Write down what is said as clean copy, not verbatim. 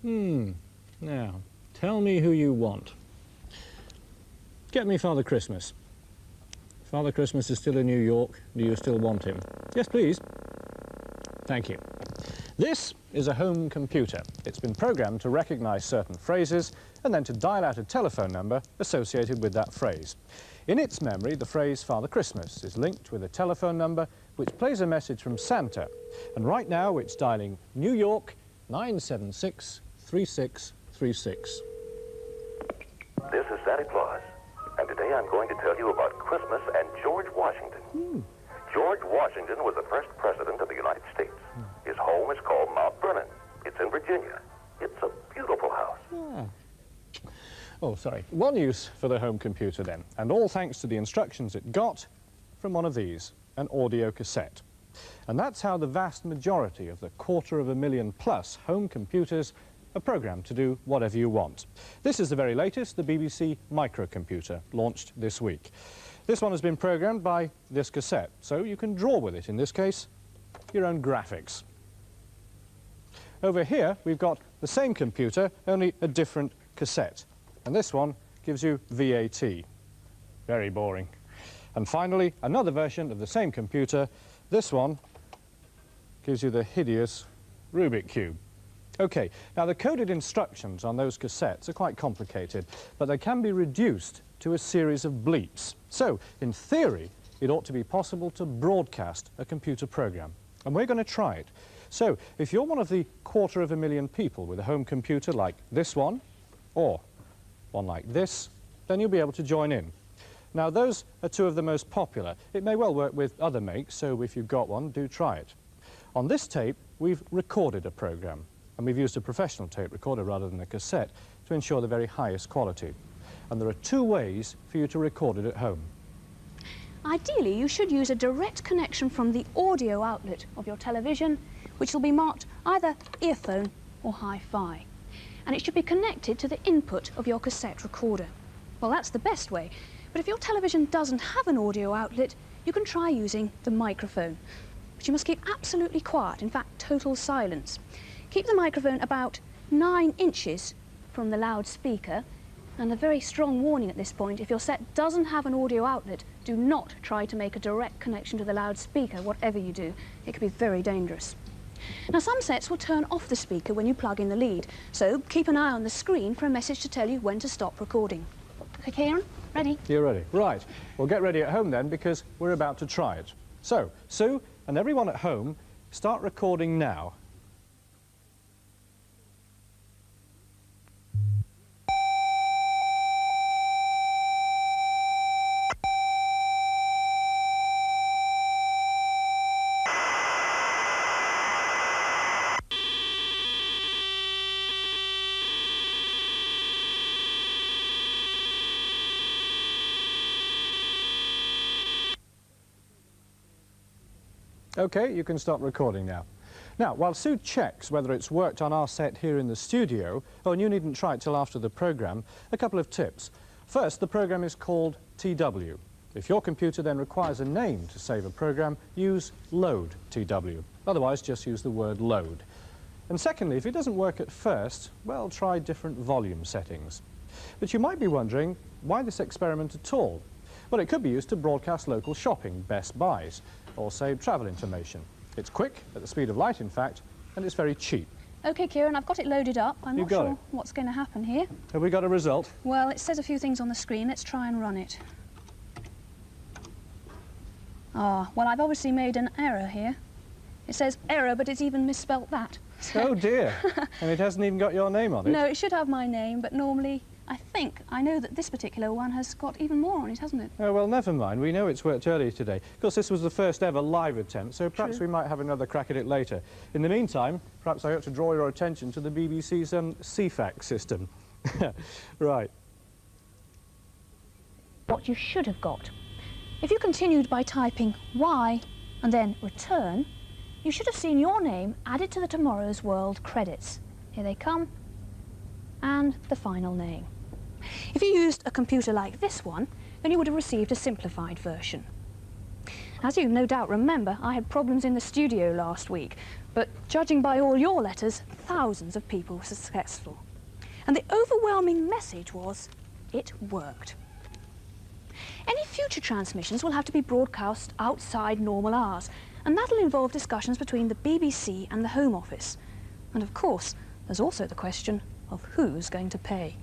Now, tell me who you want. Get me Father Christmas. Father Christmas is still in New York. Do you still want him? Yes, please. Thank you. This is a home computer. It's been programmed to recognise certain phrases and then to dial out a telephone number associated with that phrase. In its memory, the phrase Father Christmas is linked with a telephone number which plays a message from Santa. And right now it's dialing New York 976-3636. This is Santa Claus, and today I'm going to tell you about Christmas and George Washington. George Washington was the first president of the United States. His home is called Mount Vernon. It's in Virginia. It's a beautiful house. Oh, sorry. One use for the home computer then, and all thanks to the instructions it got from one of these, an audio cassette. And that's how the vast majority of the 250,000+ home computers are programmed to do whatever you want. This is the very latest, the BBC microcomputer, launched this week. This one has been programmed by this cassette, so you can draw with it, in this case, your own graphics. Over here, we've got the same computer, only a different cassette. And this one gives you VAT. Very boring. And finally, another version of the same computer. This one gives you the hideous Rubik Cube. OK, now the coded instructions on those cassettes are quite complicated, but they can be reduced to a series of bleeps. So, in theory, it ought to be possible to broadcast a computer program. And we're going to try it. So, if you're one of the 250,000 people with a home computer like this one, or one like this, then you'll be able to join in. Now, those are two of the most popular. It may well work with other makes, so if you've got one, do try it. On this tape, we've recorded a program, and we've used a professional tape recorder rather than a cassette to ensure the very highest quality. And there are two ways for you to record it at home. Ideally, you should use a direct connection from the audio outlet of your television, which will be marked either earphone or hi-fi. And it should be connected to the input of your cassette recorder. Well, that's the best way. But if your television doesn't have an audio outlet, you can try using the microphone. But you must keep absolutely quiet, in fact, total silence. Keep the microphone about 9 inches from the loudspeaker. And a very strong warning at this point, if your set doesn't have an audio outlet, do not try to make a direct connection to the loudspeaker, whatever you do. It could be very dangerous. Now, some sets will turn off the speaker when you plug in the lead, so keep an eye on the screen for a message to tell you when to stop recording. OK, Kieran, ready? You're ready. Right. Well, get ready at home then, because we're about to try it. So, Sue and everyone at home, start recording now. OK, you can stop recording now. Now, while Sue checks whether it's worked on our set here in the studio, oh, and you needn't try it till after the programme, a couple of tips. First, the programme is called TW. If your computer then requires a name to save a programme, use load TW. Otherwise, just use the word load. And secondly, if it doesn't work at first, well, try different volume settings. But you might be wondering, why this experiment at all? Well, it could be used to broadcast local shopping, Best Buys, or save travel information. It's quick, at the speed of light, in fact, and it's very cheap. OK, Kieran, I've got it loaded up. I'm not sure what's going to happen here. Have we got a result? Well, it says a few things on the screen. Let's try and run it. Ah, well, I've obviously made an error here. It says error, but it's even misspelt that. Oh, dear. And it hasn't even got your name on it? No, it should have my name, but normally, I know that this particular one has got even more on it, hasn't it? Oh, well, never mind. We know it's worked earlier today. Of course, this was the first ever live attempt, so perhaps we might have another crack at it later. In the meantime, perhaps I ought to draw your attention to the BBC's CFAX system. Right. What you should have got. If you continued by typing Y and then return, you should have seen your name added to the Tomorrow's World credits. Here they come, and the final name. If you used a computer like this one, then you would have received a simplified version. As you no doubt remember, I had problems in the studio last week, but judging by all your letters, thousands of people were successful. And the overwhelming message was, it worked. Any future transmissions will have to be broadcast outside normal hours, and that'll involve discussions between the BBC and the Home Office. And of course, there's also the question of who's going to pay.